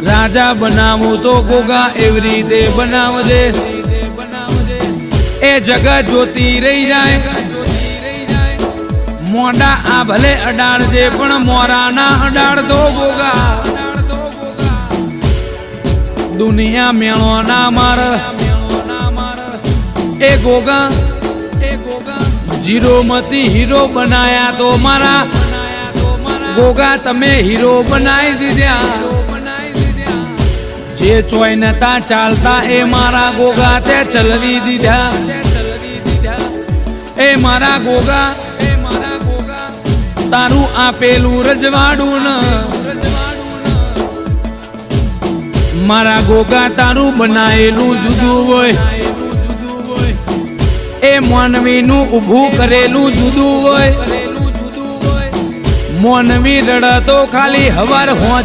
राजा बनावू तो गोगा एवी रीते बनावजे ए जगत जोती रही जाए मोडा आ भले अडाड़जे पण मोरा ना अडाड़ दो गोगा दुनिया मेणो ना मार ए गोगा जीरो मती हीरो बनाया तो मारा गोगा तमे हीरो बनाई दीद्या जे चोय नता चालता ए मारा गोगा ते चलवी दीधा ए मारा गोगा तारू आपेलू रजवाड़ू न मारा गोगा तारू बनाएलू जुदू होय ए मानवी नु उभू करेलू जुदू होय मोनवी रड़ तो खाली हवर हो